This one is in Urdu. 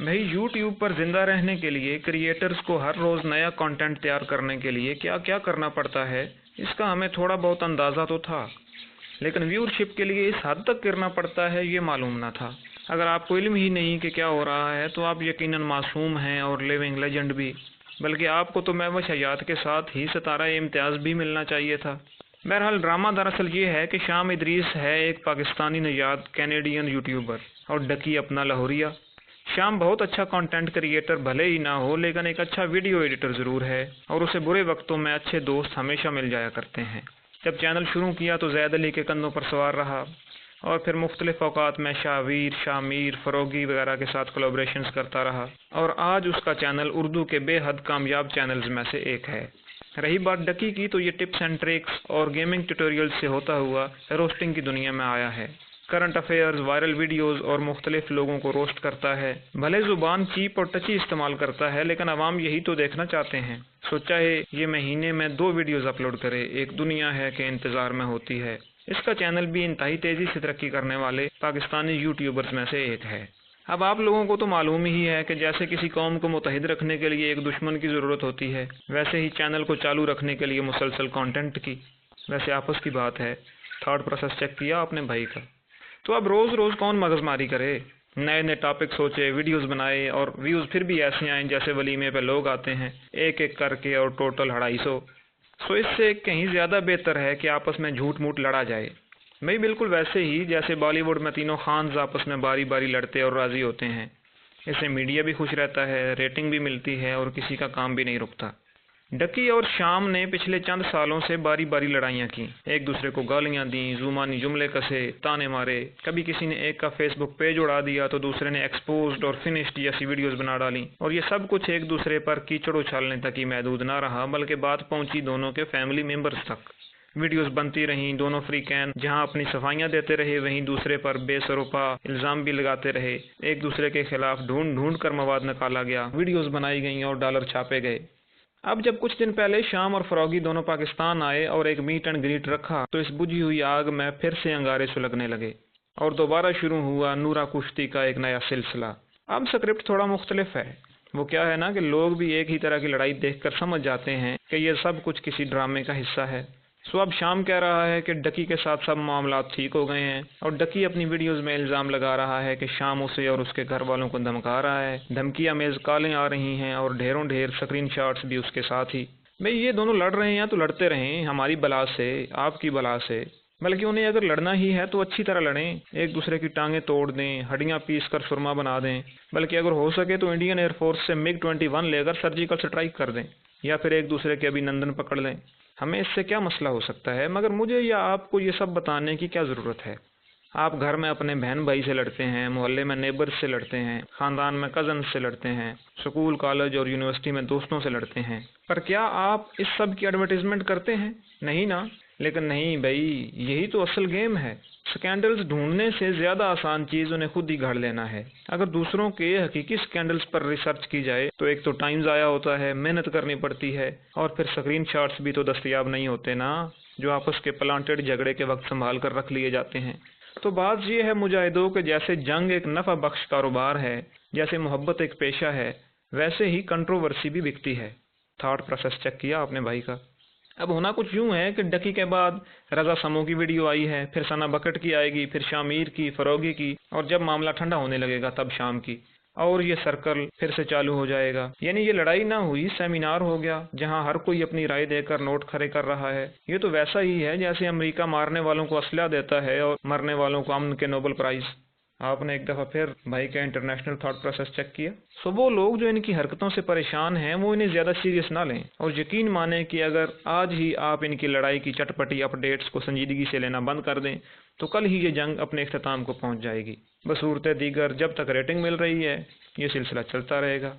بھائی یوٹیوب پر زندہ رہنے کے لیے کریٹرز کو ہر روز نیا کنٹینٹ تیار کرنے کے لیے کیا کیا کرنا پڑتا ہے، اس کا ہمیں تھوڑا بہت اندازہ تو تھا، لیکن ویورشپ کے لیے اس حد تک کرنا پڑتا ہے یہ معلوم نہ تھا۔ اگر آپ کو علم ہی نہیں کہ کیا ہو رہا ہے تو آپ یقیناً معصوم ہیں اور لیونگ لیجنڈ بھی، بلکہ آپ کو تو محوش حیات کے ساتھ ہی ستارہ امتیاز بھی ملنا چاہیے تھا۔ بہرحال ڈرامہ دراصل یہ ہے کہ شام ادریس ہے ایک پاکستانی نژاد کینیڈین یوٹیوبر اور ڈکی اپنا لاہوریہ۔ شام بہت اچھا کنٹینٹ کریٹر بھلے ہی نہ ہو، لیکن ایک اچھا ویڈیو ایڈیٹر ضرور ہے، اور اسے برے وقتوں میں اچھے دوست ہمیشہ مل جایا کرتے ہیں۔ جب چینل شروع کیا تو زید علی کے کندھوں پر سوار رہا، اور پھر مختلف اوقات میں شاویر، شامیر، فروغی وغیرہ کے ساتھ کولیبریشنز کرتا رہا، اور آج اس کا چینل اردو کے بے حد کامیاب چینلز میں سے ایک ہے۔ رہی بات ڈکی کی تو یہ ٹپس اینڈ ٹرکس اور گیمنگ ٹیوٹوریل سے ہوتا ہوا روسٹنگ کی دنیا میں آیا ہے۔ کرنٹ افیئرز، وائرل ویڈیوز اور مختلف لوگوں کو روسٹ کرتا ہے۔ بھلے زبان چیپ اور ٹچی استعمال کرتا ہے، لیکن عوام یہی تو دیکھنا چاہتے ہیں۔ سوچا ہے یہ مہینے میں 2 ویڈیوز اپلوڈ کرے، ایک دنیا ہے کہ انتظار میں ہوتی ہے۔ اس کا چینل بھی انتہائی تیزی سے ترقی کرنے والے پاکستانی یوٹیوبرز میں سے ایک ہے۔ اب آپ لوگوں کو تو معلوم ہی ہے کہ جیسے کسی قوم کو متحد رکھنے کے لیے ایک دشمن کی ضرورت ہوتی ہے، ویسے ہی چینل کو چالو رکھنے کے لیے مسلسل کنٹینٹ کی۔ ویسے آپس کی بات ہے، تھاٹ پروسیس چیک کیا اپنے بھائی کا؟ تو اب روز روز کون مغز ماری کرے، نئے نئے ٹاپک سوچے، ویڈیوز بنائے، اور ویوز پھر بھی ایسے آئیں جیسے ولیمے پہ لوگ آتے ہیں ایک ایک کر کے، اور ٹوٹل 250۔ سو اس سے کہیں زیادہ بہتر ہے کہ آپس میں جھوٹ موٹ لڑا جائے۔ بھائی بالکل ویسے ہی جیسے بالی ووڈ میں تینوں خانز آپس میں باری باری لڑتے اور راضی ہوتے ہیں۔ اس سے میڈیا بھی خوش رہتا ہے، ریٹنگ بھی ملتی ہے، اور کسی کا کام بھی نہیں رکتا۔ ڈکی اور شام نے پچھلے چند سالوں سے باری باری لڑائیاں کی، ایک دوسرے کو گالیاں دیں، زبانی جملے کسے، تانے مارے۔ کبھی کسی نے ایک کا فیس بک پیج اڑا دیا تو دوسرے نے ایکسپوزڈ اور فنشڈ جیسی ویڈیوز بنا ڈالی، اور یہ سب کچھ ایک دوسرے پر کیچڑ اچھالنے تک ہی محدود نہ رہا، بلکہ بات پہنچی دونوں کے فیملی ممبرز تک۔ ویڈیوز بنتی رہیں، دونوں فریقین جہاں اپنی صفائیاں دیتے رہے، وہیں دوسرے پر بے سروپا الزام بھی لگاتے رہے۔ ایک دوسرے کے خلاف ڈھونڈ ڈھونڈ کر مواد نکالا گیا، ویڈیوز بنائی گئیں اور ڈالر چھاپے گئے۔ اب جب کچھ دن پہلے شام اور فروغی دونوں پاکستان آئے اور ایک میٹ اینڈ گریٹ رکھا تو اس بجھی ہوئی آگ میں پھر سے انگارے سلگنے لگے، اور دوبارہ شروع ہوا نورا کشتی کا ایک نیا سلسلہ۔ اب سکرپٹ تھوڑا مختلف ہے، وہ کیا ہے نا کہ لوگ بھی ایک ہی طرح کی لڑائی دیکھ کر سمجھ جاتے ہیں کہ یہ سب کچھ کسی ڈرامے کا حصہ ہے۔ سو اب شام کہہ رہا ہے کہ ڈکی کے ساتھ سب معاملات ٹھیک ہو گئے ہیں، اور ڈکی اپنی ویڈیوز میں الزام لگا رہا ہے کہ شام اسے اور اس کے گھر والوں کو دھمکا رہا ہے، دھمکی امیز کالیں آ رہی ہیں، اور ڈھیروں ڈھیر اسکرین شاٹس بھی اس کے ساتھ ہی۔ بھئی یہ دونوں لڑ رہے ہیں تو لڑتے رہیں، ہماری بلا سے، آپ کی بلا سے، بلکہ انہیں اگر لڑنا ہی ہے تو اچھی طرح لڑیں، ایک دوسرے کی ٹانگیں توڑ دیں، ہڈیاں پیس کر سرما بنا دیں، بلکہ اگر ہو سکے تو انڈین ایئر فورس سے MiG 21 لے کر سرجیکل سٹرائک کر دیں، یا پھر ایک دوسرے کے ابھینندن پکڑ لیں۔ ہمیں اس سے کیا مسئلہ ہو سکتا ہے، مگر مجھے یا آپ کو یہ سب بتانے کی کیا ضرورت ہے؟ آپ گھر میں اپنے بہن بھائی سے لڑتے ہیں، محلے میں نیبرز سے لڑتے ہیں، خاندان میں کزنز سے لڑتے ہیں، سکول، کالج اور یونیورسٹی میں دوستوں سے لڑتے ہیں، پر کیا آپ اس سب کی ایڈورٹائزمنٹ کرتے ہیں؟ نہیں نا؟ لیکن نہیں بھائی، یہی تو اصل گیم ہے۔ سکینڈلز ڈھونڈنے سے زیادہ آسان چیز انہیں خود ہی گھڑ لینا ہے۔ اگر دوسروں کے حقیقی سکینڈلز پر ریسرچ کی جائے تو ایک تو ٹائم ضائع ہوتا ہے، محنت کرنی پڑتی ہے، اور پھر اسکرین شاٹس بھی تو دستیاب نہیں ہوتے نا، جو آپس کے پلانٹڈ جھگڑے کے وقت سنبھال کر رکھ لیے جاتے ہیں۔ تو بات یہ ہے مجاہدوں کہ جیسے جنگ ایک نفع بخش کاروبار ہے، جیسے محبت ایک پیشہ ہے، ویسے ہی کنٹروورسی بھی بکتی ہے۔ تھاٹ پروسیس چیک کیا اپنے بھائی کا؟ اب ہونا کچھ یوں ہے کہ ڈکی کے بعد رضا سمو کی ویڈیو آئی ہے، پھر ثنا بکٹ کی آئے گی، پھر شامیر کی، فروغی کی، اور جب معاملہ ٹھنڈا ہونے لگے گا تب شام کی، اور یہ سرکل پھر سے چالو ہو جائے گا۔ یعنی یہ لڑائی نہ ہوئی، سیمینار ہو گیا جہاں ہر کوئی اپنی رائے دے کر نوٹ کھڑے کر رہا ہے۔ یہ تو ویسا ہی ہے جیسے امریکہ مارنے والوں کو اسلحہ دیتا ہے اور مرنے والوں کو امن کے نوبل پرائز۔ آپ نے ایک دفعہ پھر بھائی کا انٹرنیشنل تھاٹ پروسیس چیک کیا؟ سو وہ لوگ جو ان کی حرکتوں سے پریشان ہیں وہ انہیں زیادہ سیریس نہ لیں، اور یقین مانیں کہ اگر آج ہی آپ ان کی لڑائی کی چٹ پٹی اپ ڈیٹس کو سنجیدگی سے لینا بند کر دیں تو کل ہی یہ جنگ اپنے اختتام کو پہنچ جائے گی۔ بصورت دیگر جب تک ریٹنگ مل رہی ہے یہ سلسلہ چلتا رہے گا۔